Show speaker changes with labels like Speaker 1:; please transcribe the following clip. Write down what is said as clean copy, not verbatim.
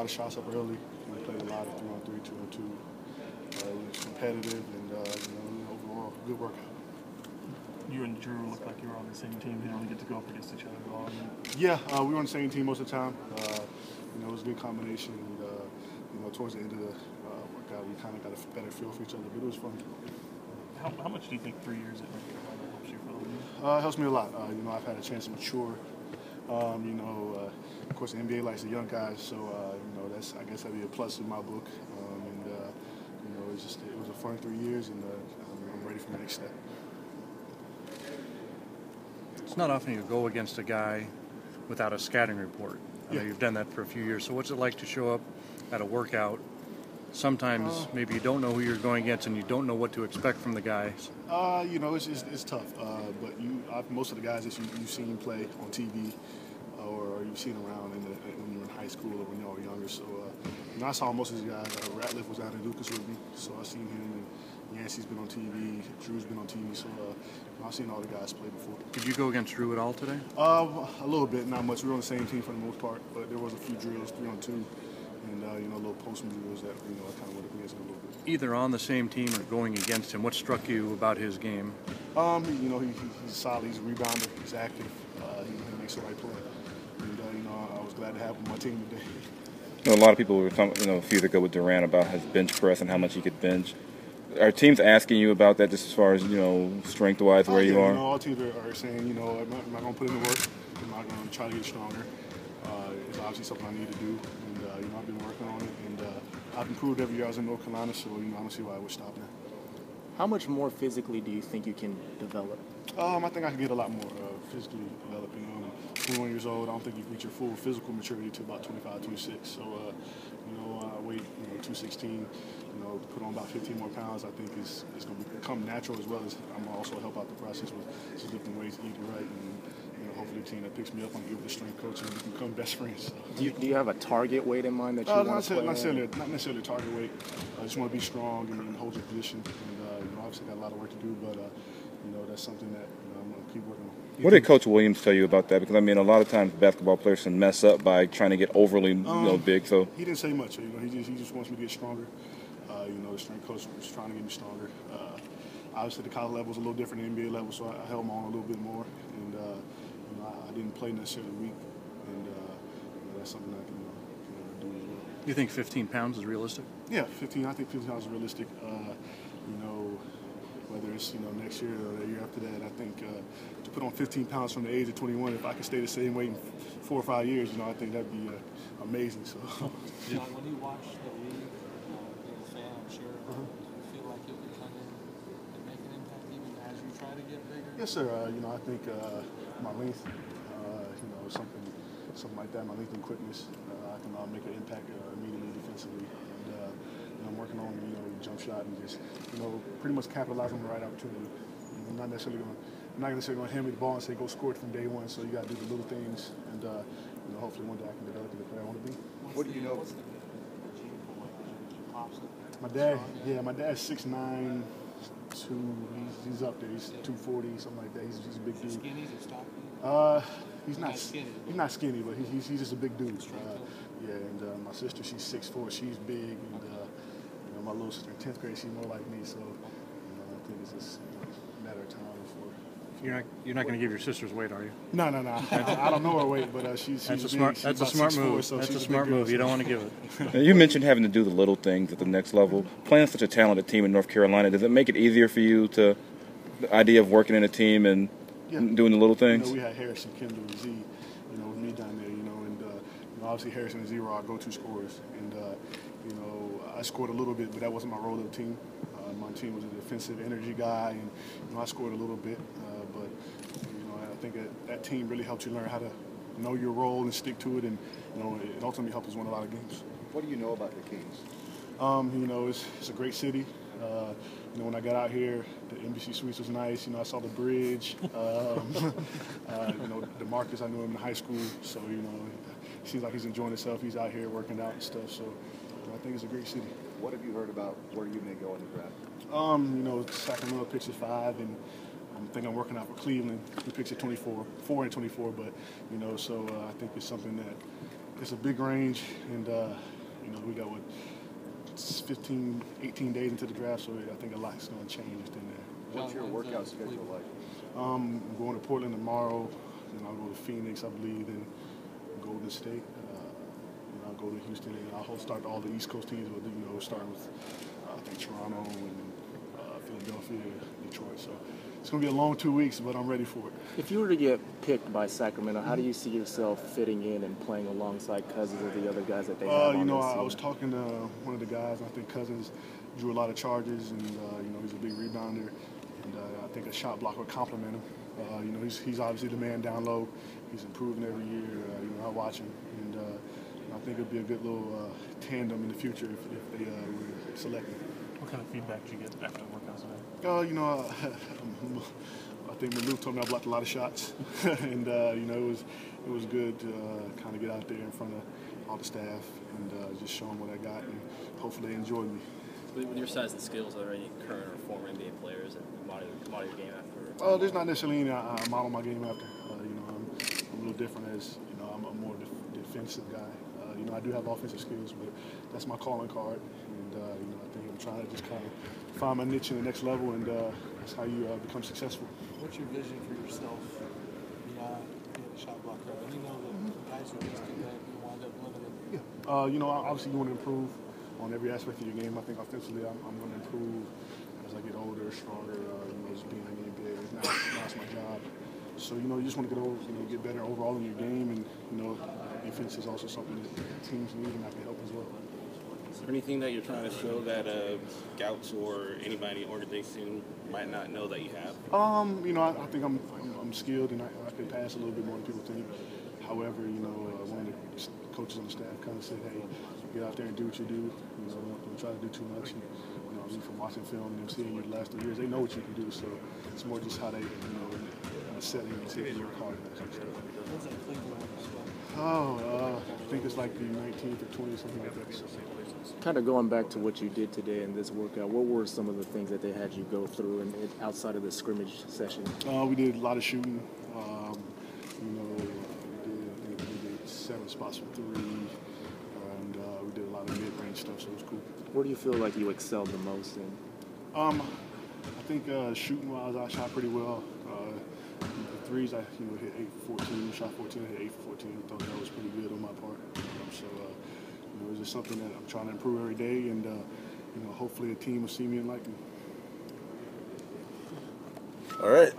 Speaker 1: shots up early. We played a lot of 3-on-3, 2-on-2. It was competitive and overall good workout.
Speaker 2: You and Drew look like you were on the same team. You don't get to go up against each other at all.
Speaker 1: Yeah, we were on the same team most of the time. It was a good combination. And, towards the end of the workout, we kind of got a better feel for each other, but it was fun.
Speaker 2: How much do you think 3 years at North Carolina helps you for the league?
Speaker 1: It helps me a lot. I've had a chance to mature. Of course, the NBA likes the young guys, so I guess that'd be a plus in my book. It was a fun 3 years, and I'm ready for the next step.
Speaker 3: It's not often you go against a guy without a scouting report. You've done that for a few years. So what's it like to show up at a workout? Sometimes maybe you don't know who you're going against and you don't know what to expect from the guys.
Speaker 1: It's tough. But most of the guys that you've seen play on TV or you've seen around when you were in high school or when you were younger. So I saw most of these guys. Ratliff was out in Lucas with me, so I've seen him. And Yancey's been on TV. Drew's been on TV. So I've seen all the guys play before.
Speaker 3: Did you go against Drew at all today?
Speaker 1: A little bit, not much. We were on the same team for the most part, but there was a few drills, 3-on-2, and little post drills that I kind of went up against him a little bit.
Speaker 3: Either on the same team or going against him, what struck you about his game?
Speaker 1: He's solid. He's a rebounder. He's active. He makes the right play. And I was glad to have him on my team today.
Speaker 4: A lot of people were a few that go with Durant about his bench press and how much he could bench. Are teams asking you about that just as far as, strength-wise where you are?
Speaker 1: All teams are saying, am I going to put in the work? Am I going to try to get stronger? It's obviously something I need to do, and, I've been working on it, and I've improved every year I was in North Carolina, so, I don't see why I would stop now.
Speaker 5: How much more physically do you think you can develop?
Speaker 1: I think I can get a lot more physically developing. 21 years old, I don't think you reach your full physical maturity until about 25, 26. So, I weigh 216. Put on about 15 more pounds. I think is going to become natural, as well as I'm also help out the process with just lifting weights, eating right, and hopefully the team that picks me up, I'm going to give the strength coach, and we can become best friends.
Speaker 5: Do you have a target weight in mind that you want to play?
Speaker 1: Not necessarily a target weight. I just want to be strong and hold your position. And obviously got a lot of work to do, but that's something that I'm going to keep working on.
Speaker 4: What did Coach Williams tell you about that? Because a lot of times basketball players can mess up by trying to get overly big. So
Speaker 1: he didn't say much. He just wants me to get stronger. The strength coach was trying to get me stronger. Obviously, the college level is a little different than the NBA level, so I held my own a little bit more. And I didn't play necessarily weak, and that's something I can do as well.
Speaker 3: You think 15 pounds is realistic?
Speaker 1: Yeah, 15. I think 15 pounds is realistic. Whether it's next year or the year after that, I think to put on 15 pounds from the age of 21, if I could stay the same weight in 4 or 5 years, I think that'd be amazing. So.
Speaker 6: John, when you watch the league, being a fan, I'm sure, do you feel like you'll be coming and make an impact even as you try to get bigger?
Speaker 1: Yes, sir. I think my length, something like that, my length and quickness, I can make an impact immediately defensively. And I'm working on jump shot and just pretty much capitalize on the right opportunity. I'm not necessarily going to hand me the ball and say go score it from day one. So you got to do the little things, and hopefully one day I can develop the player I want to be.
Speaker 6: What do you know?
Speaker 1: My dad's 6'9", 2. He's up there. He's 240, something like that. He's a big dude.
Speaker 6: Skinny? Is he stocky?
Speaker 1: He's not skinny, but he's just a big dude. And my sister, she's 6'4". She's big, and my little sister in 10th grade, she's more like me. So I think it's just a matter of time before.
Speaker 3: You're not going to give your sister's weight, are you?
Speaker 1: No. I don't know her weight, but she's
Speaker 3: that's
Speaker 1: big.
Speaker 3: a smart. That's a smart move.
Speaker 1: So
Speaker 3: that's a smart move. You don't want to give it.
Speaker 4: Now, you mentioned having to do the little things at the next level. Playing such a talented team in North Carolina, does it make it easier for you the idea of working in a team and doing the little things?
Speaker 1: We had Harrison, Kendall, and Z, with me down there, and obviously Harrison and Z were our go-to scorers, and I scored a little bit, but that wasn't my role of the team. My team was a defensive energy guy, and I scored a little bit, but I think that team really helped you learn how to know your role and stick to it, and it ultimately helped us win a lot of games.
Speaker 7: What do you know about the Kings?
Speaker 1: It's a great city. When I got out here, the Embassy Suites was nice. I saw the bridge. DeMarcus, I knew him in high school, so it seems like he's enjoying himself. He's out here working out and stuff. So I think it's a great city.
Speaker 7: What have you heard about where you may go in the draft?
Speaker 1: Sacramento picks at 5, and I think I'm working out for Cleveland. He picks at 4 and 24. But so I think it's something that it's a big range, and You know, we got what, it's 15, 18 days into the draft, so I think a lot's going to change within there.
Speaker 7: What's your workout schedule like?
Speaker 1: I'm going to Portland tomorrow, then I'll go to Phoenix, I believe, then Golden State. Then I'll go to Houston, and I'll start all the East Coast teams with, you know, starting with I think Toronto and Philadelphia, Detroit. So it's going to be a long 2 weeks, but I'm ready for it.
Speaker 5: If you were to get picked by Sacramento, how do you see yourself fitting in and playing alongside Cousins or the other guys that they have on
Speaker 1: You know,
Speaker 5: this
Speaker 1: I
Speaker 5: team?
Speaker 1: was talking to one of the guys. I think Cousins drew a lot of charges, and you know, he's a big rebounder, and I think a shot block would complement him. You know, he's obviously the man down low. He's improving every year. You know, I watch him, and I think it'd be a good little tandem in the future if they were selected.
Speaker 2: What kind of feedback did you get after the workouts today?
Speaker 1: You know, I think Maluk told me I blocked a lot of shots, and you know, it was good to kind of get out there in front of all the staff and just show them what I got, and hopefully they enjoy me.
Speaker 8: With your size and skills, are there any current or former NBA players that model your game after?
Speaker 1: There's not necessarily any I model my game after. You know, I'm a little different as, you know, I'm a more defensive guy. You know, I do have offensive skills, but that's my calling card. And, you know, I think I'm trying to just kind of find my niche in the next level, and that's how you become successful.
Speaker 6: What's your vision for yourself beyond being a shot blocker? And you know that guys who just do that, you wind up limited.
Speaker 1: Yeah. You know, obviously you want to improve on every aspect of your game. I think offensively I'm going to improve as I get older, stronger, you know, just being in the NBA. Now it's my job. So, you know, you just want to get better overall in your game, and, you know, defense is also something that teams need, and I can help as well.
Speaker 9: Is there anything that you're trying to show that scouts or anybody in the organization might not know that you have?
Speaker 1: You know, I think I'm skilled, and I can pass a little bit more than people think. However, you know, one of the coaches on the staff kind of said, hey, get out there and do what you do. You know, don't try to do too much. And, you know, from watching film and them seeing you the last 3 years, they know what you can do. So it's more just how they, you know, in a setting and see if you work hard and that kind of stuff.
Speaker 6: What's that Cleveland?
Speaker 1: I think it's like the 19th or 20th, something like that. So.
Speaker 5: Kind of going back to what you did today in this workout, what were some of the things that they had you go through and outside of the scrimmage session?
Speaker 1: We did a lot of shooting. You know, we did 7 spots from 3, and we did a lot of mid-range stuff, so it was cool.
Speaker 5: Where do you feel like you excelled the most in?
Speaker 1: I think shooting-wise, I shot pretty well. The threes, I hit 8 for 14, shot 14, I hit 8 for 14. I thought that was pretty good on my part. So, you know, it's just something that I'm trying to improve every day, and you know, hopefully the team will see me and like me.
Speaker 10: All right.